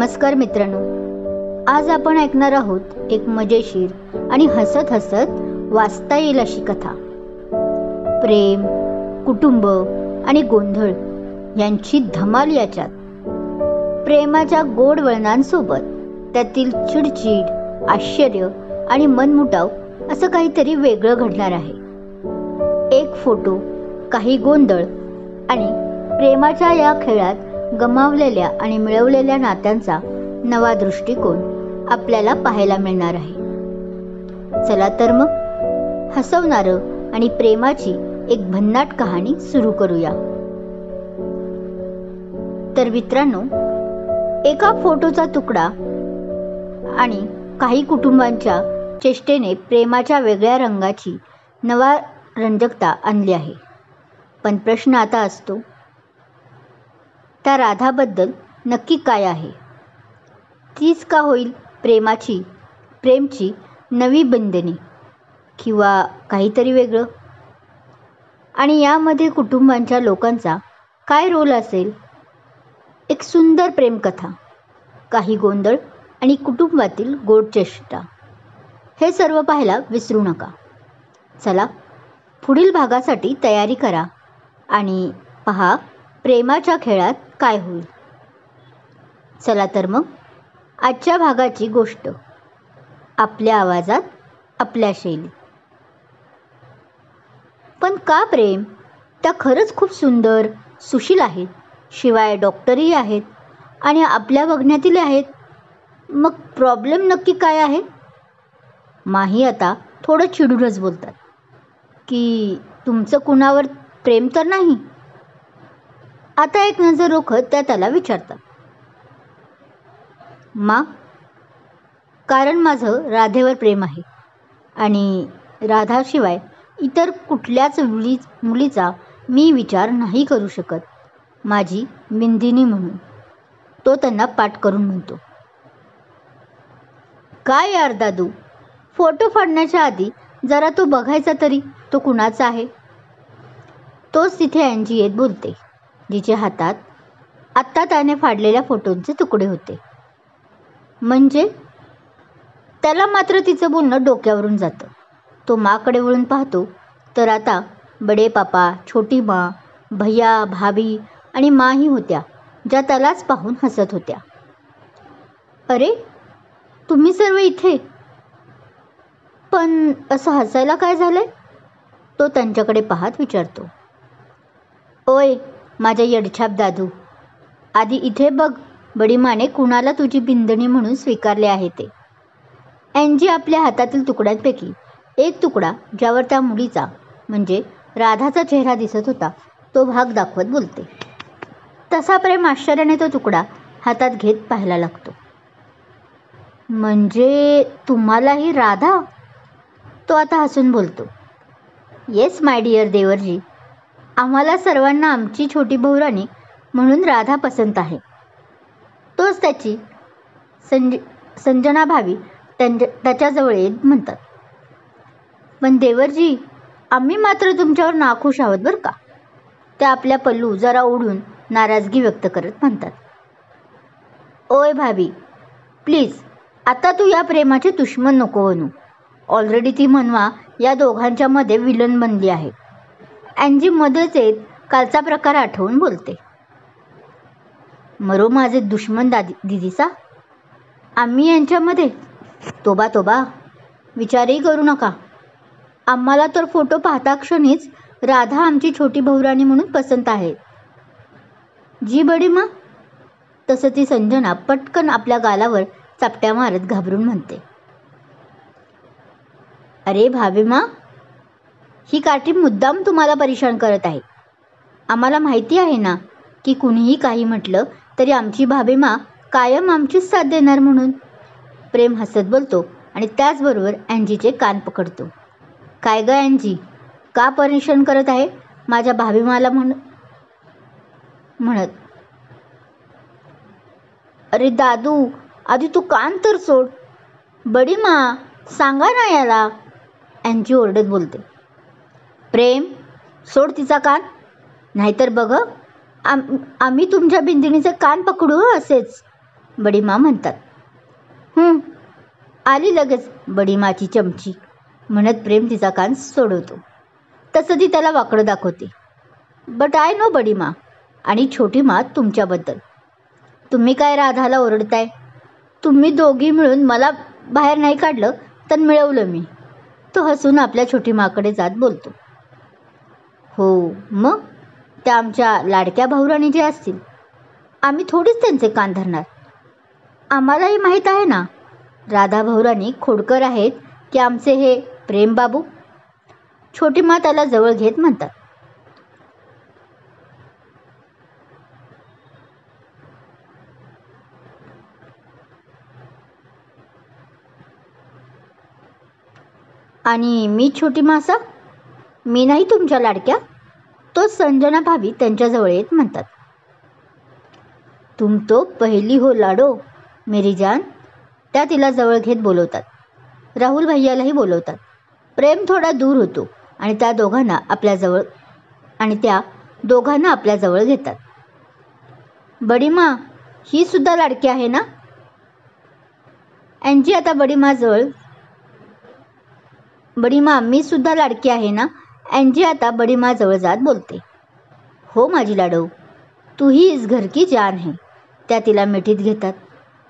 नमस्कार मित्रांनो, आज आपण ऐकणार आहोत एक मजेशीर आणि हसत हसत वाचता येईल अशी कथा. प्रेम, कुटुंब आणि गोंधळ यांची धमाल याच्यात. प्रेमाच्या गोड वळणांसोबत त्यातील चिडचिड, आश्चर्य आणि मनमुटाव असं काहीतरी वेगळं घडणार आहे. एक फोटो, काही गोंधळ आणि प्रेमाच्या या खेळात गमावलेल्या आणि मिळवलेल्या नात्यांचा नवा दृष्टिकोन आपल्याला पाहायला मिळणार आहे. चला तर मग हसवणारं आणि प्रेमाची एक भन्नाट कहाणी सुरू करूया. तर मित्रांनो, एका फोटोचा तुकडा आणि काही कुटुंबांच्या चेष्टेने प्रेमाच्या वेगळ्या रंगाची नवा रंजकता आणली आहे. पण प्रश्न आता असतो, त्या राधाबद्दल नक्की काय आहे? तीच का होईल प्रेमची नवी बंधने किंवा काहीतरी वेगळं? आणि यामध्ये कुटुंबांच्या लोकांचा काय रोल असेल? एक सुंदर प्रेमकथा, काही गोंधळ आणि कुटुंबातील गोड चेष्टा, हे सर्व पाहायला विसरू नका. चला, पुढील भागासाठी तयारी करा आणि पहा प्रेमाच्या खेळात काय होईल. चला तर मग आजच्या भागाची गोष्ट आपल्या आवाजात, आपल्या शैलीत. पण का प्रेम? त्या खरंच खूप सुंदर, सुशील आहेत, शिवाय डॉक्टरही आहेत आणि आपल्या बघण्यातील आहेत. मग प्रॉब्लेम नक्की काय आहे? माही आता थोडं चिडूनच बोलतात की तुमचं कुणावर प्रेम तर नाही? आता एक नजर रोखत त्या त्याला विचारतात. मा, कारण माझं राधेवर प्रेम आहे आणि राधाशिवाय इतर कुठल्याच मुलीचा मी विचार नाही करू शकत, माझी बिंदिनी म्हणून, तो त्यांना पाठ करून म्हणतो. काय यार दादू, फोटो फाडण्याच्या आधी जरा तो बघायचा तरी, तो कुणाचा आहे? तोच तिथे अँजी येत बोलते, जिच्या हातात आत्ता त्याने फाडलेल्या फोटोंचे तुकडे होते. म्हणजे त्याला मात्र तिचं बोलणं डोक्यावरून जातं. तो माकडे वळून पाहतो तर आता बडे पापा, छोटी माँ, भैया, भाभी आणि माही होत्या, ज्या त्यालाच पाहून हसत होत्या. अरे, तुम्ही सर्व इथे? पण असं हसायला काय झालंय? तो त्यांच्याकडे पाहत विचारतो. ओय माझ्या येडछाप दादू, आधी इथे बघ, बडीमाने कुणाला तुझी बिंदणी म्हणून स्वीकारले आहे ते. अँजी आपल्या हातातील तुकड्यांपैकी एक तुकडा, ज्यावर त्या मुलीचा म्हणजे राधाचा चेहरा दिसत होता, तो भाग दाखवत बोलते. तसा प्रेम आश्चर्याने तो तुकडा हातात घेत पाहायला लागतो. म्हणजे तुम्हालाही राधा? तो आता हसून बोलतो. येस माय डिअर देवरजी, आम्हाला सर्वांना आमची छोटी बहुराणी म्हणून राधा पसंत आहे. तोच त्याची संजना भावी त्याच्याजवळ येत म्हणतात. पण देवरजी, आम्ही मात्र तुमच्यावर नाखुश आहोत बरं का, त्या आपल्या पल्लू जरा ओढून नाराजगी व्यक्त करत म्हणतात. ओय भाभी, प्लीज आता तू या प्रेमाचे दुश्मन नको बनू. ऑलरेडी ती मनवा या दोघांच्या मध्ये विलन बनली आहे. अँजी मध्येच येत कालचा प्रकार आठवून बोलते. मरो माझे दुश्मन दिदीसा, आम्ही यांच्यामध्ये? तोबा तोबा, विचारही करू नका. आम्हाला तर फोटो पाहता क्षणीच राधा आमची छोटी बहुराणी म्हणून पसंत आहे. जी बडी मा, तसं ती संजना पटकन आपल्या गालावर चापट्या मारत घाबरून म्हणते. अरे भाभी मा, ही काठी मुद्दाम तुम्हाला परेशान करत आहे. आम्हाला माहिती आहे ना की कुणीही काही म्हटलं तरी आमची भाभी मा कायम आमचीच साथ देणार म्हणून. प्रेम हसत बोलतो आणि त्याचबरोबर अँजीचे कान पकडतो. काय ग अँजी, का परेशान करत आहे माझ्या भाभी माला म्हणत. अरे दादू, आधी तू कान तर सोड. बडी मा, सांगा ना याला, अँजी ओरडत बोलते. प्रेम, सोड तिचा कान, नाहीतर बघ आम्ही तुमच्या बिंदिणीचे कान पकडू असेच. बडीमा म्हणतात. आली लगेच बडीमाची चमची, म्हणत प्रेम तिचा कान सोडवतो. तसं ती त्याला वाकडं दाखवते. बट आय नो बडीमा आणि छोटी मा तुमच्याबद्दल. तुम्ही काय राधाला ओरडताय? तुम्ही दोघी मिळून मला बाहेर नाही काढलं तर मिळवलं मी. तो हसून आपल्या छोटी माकडे जात बोलतो. हो मग त्या आमच्या लाडक्या भाऊराणी जे असतील, आम्ही थोडीच त्यांचे कान धरणार. आम्हालाही माहीत आहे ना राधा भाऊराणी खोडकर आहेत की आमचे हे प्रेम बाबू. छोटी मा त्याला जवळ घेत म्हणतात. आणि मी छोटी मासा, मी नाही तुमच्या लाडक्या. तो संजना भाभी त्यांच्याजवळ येत म्हणतात. तुम तो पहिली हो लाडो मेरी जान. त्या तिला जवळ घेत बोलवतात. राहुल भैयालाही बोलवतात. प्रेम थोडा दूर होतो आणि त्या दोघांना आपल्या जवळ घेतात. बडीमा ही सुद्धा लाडकी आहे ना? अँजी आता बडीमा मी सुद्धा लाडकी आहे ना? अँजी आता बडीमा जवळ जात बोलते. हो माझी लाडो, तू ही इस घर की जान है. त्या तिला मिठीत घेतात.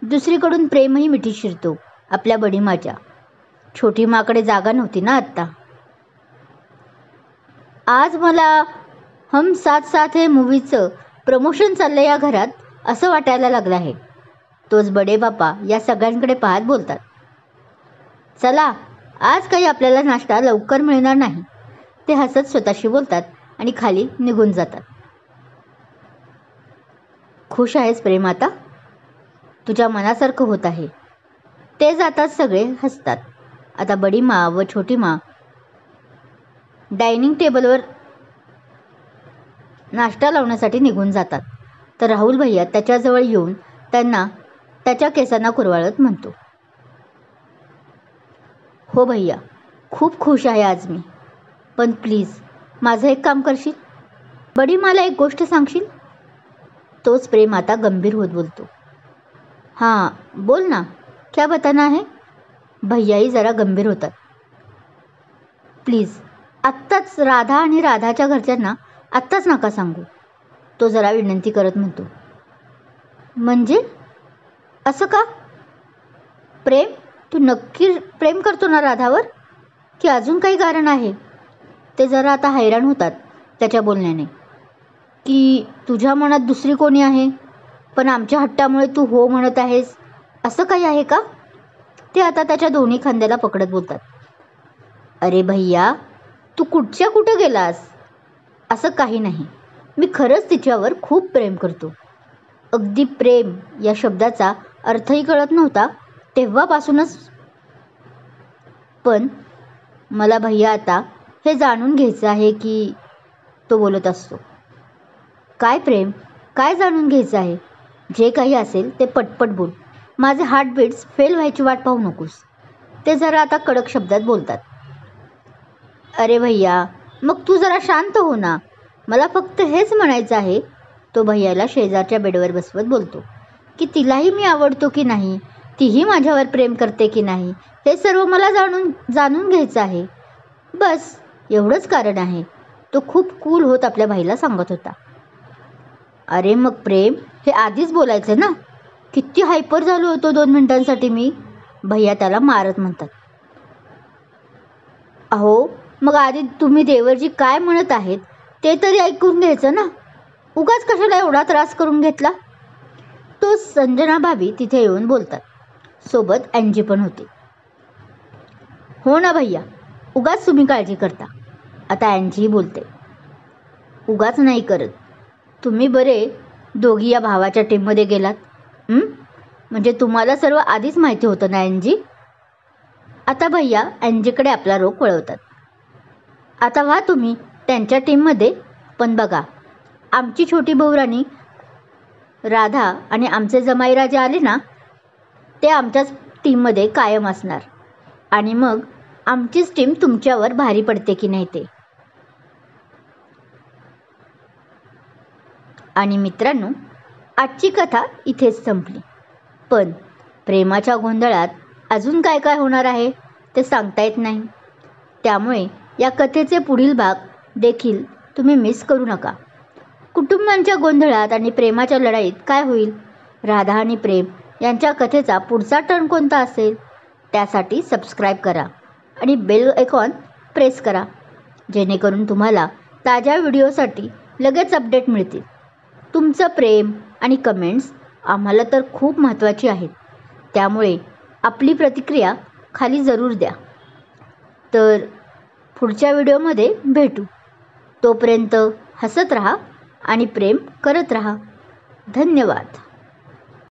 दुसरीकडून प्रेमही मिठीत शिरतो आपल्या बडीमाच्या. छोटी माकडे जागा नव्हती ना आत्ता. आज मला हम साथ साथ हे मूवीचं प्रमोशन चाललं या घरात असं वाटायला लागलं आहे. तोच बडे बापा या सगळ्यांकडे पाहत बोलतात. चला आज काही आपल्याला नाश्ता लवकर मिळणार नाही. ते हसत स्वतःशी बोलतात आणि खाली निघून जातात. खुश आहेस प्रेम आता? तुझ्या मनासारखं होत आहे. ते जातात सगळे हसतात. आता बडीमा व छोटी मा डायनिंग टेबलवर नाश्ता लावण्यासाठी निघून जातात. तर राहुल भैया त्याच्याजवळ येऊन त्यांना त्याच्या केसांना कुरवाळत म्हणतो. हो भैया, खूप खुश आहे आज मी. पण प्लीज माझं एक काम करशील? बडीमाला एक गोष्ट सांगशील? तोच प्रेम आता गंभीर होत बोलतो. हां बोल ना, क्या बताना है? भैयाही जरा गंभीर होतात. प्लीज आत्ताच राधा आणि राधाच्या घरच्यांना आत्ताच नका सांगू. तो जरा विनंती करत म्हणतो. म्हणजे असं का? प्रेम, तू नक्की प्रेम करतो ना राधावर, की अजून काही कारण आहे? ते जरा आता हैराण होतात त्याच्या बोलण्याने. की तुझ्या मनात दुसरी कोणी आहे, पण आमच्या हट्टामुळे तू हो म्हणत आहेस, असं काही आहे का? ते आता त्याच्या दोन्ही खांद्याला पकडत बोलतात. अरे भैया, तू कुठं गेलास? असं काही नाही. मी खरंच तिच्यावर खूप प्रेम करतो. अगदी प्रेम या शब्दाचा अर्थही कळत नव्हता तेव्हापासूनच. पण मला भैया आता हे जाणून घ्यायचं आहे की, तो बोलत असतो. काय प्रेम, काय जाणून घ्यायचं आहे? जे काही असेल ते पटपट बोल. माझे हार्टबीट्स फेल व्हायची वाट पाहू नकोस. ते जरा आता कडक शब्दात बोलतात. अरे भैया, मग तू जरा शांत हो ना. मला फक्त हेच म्हणायचं आहे. तो भैयाला शेजारच्या बेडवर बसवत बोलतो. की तिलाही मी आवडतो की नाही, तीही माझ्यावर प्रेम करते की नाही, हे सर्व मला जाणून घ्यायचं आहे. बस एवढंच कारण आहे. तो खूप कूल होत आपल्या भाईला सांगत होता. अरे मग प्रेम, हे आधीच बोलायचं ना. किती हायपर झालो होतो 2 मिनिटांसाठी मी. भैया त्याला मारत म्हणतात. अहो मग आधी तुम्ही देवरजी काय म्हणत आहेत ते तरी ऐकून घ्यायचं ना. उगाच कशाला एवढा त्रास करून घेतला? तो संजना भाभी तिथे येऊन बोलतात. सोबत अँजी पण होती. हो ना भैया, उगाच तुम्ही काळजी करता. आता अँजी बोलते. उगाच नाही करत. तुम्ही बरे दोघी या भावाच्या टीममध्ये गेलात. म्हणजे तुम्हाला सर्व आधीच माहिती होतं ना अँजी? आता भैया अँजीकडे आपला रोख वळवतात. आता व्हा तुम्ही त्यांच्या टीममध्ये. पण बघा, आमची छोटी बहुराणी राधा आणि आमचे जमाई राजे आले ना, ते आमच्याच टीममध्ये कायम असणार. आणि मग आमचीच टीम तुमच्यावर भारी पडते की नाही ते. आणि मित्रांनो, आजची कथा इथेच संपली. पण प्रेमाच्या गोंधळात अजून काय काय होणार आहे ते सांगता येत नाही. त्यामुळे या कथेचे पुढील भाग देखील तुम्ही मिस करू नका. कुटुंबांच्या गोंधळात आणि प्रेमाच्या लढाईत काय होईल? राधा आणि प्रेम यांच्या कथेचा पुढचा टर्न कोणता असेल? त्यासाठी सबस्क्राईब करा आणि बेल आयकॉन प्रेस करा, जेणेकरून तुम्हाला ताज्या व्हिडिओसाठी लगेच अपडेट मिळतील. तुमचं प्रेम आणि कमेंट्स आम्हाला तर खूप महत्त्वाची आहेत, त्यामुळे आपली प्रतिक्रिया खाली जरूर द्या. तर पुढच्या व्हिडिओमध्ये भेटू. तोपर्यंत हसत राहा आणि प्रेम करत राहा. धन्यवाद.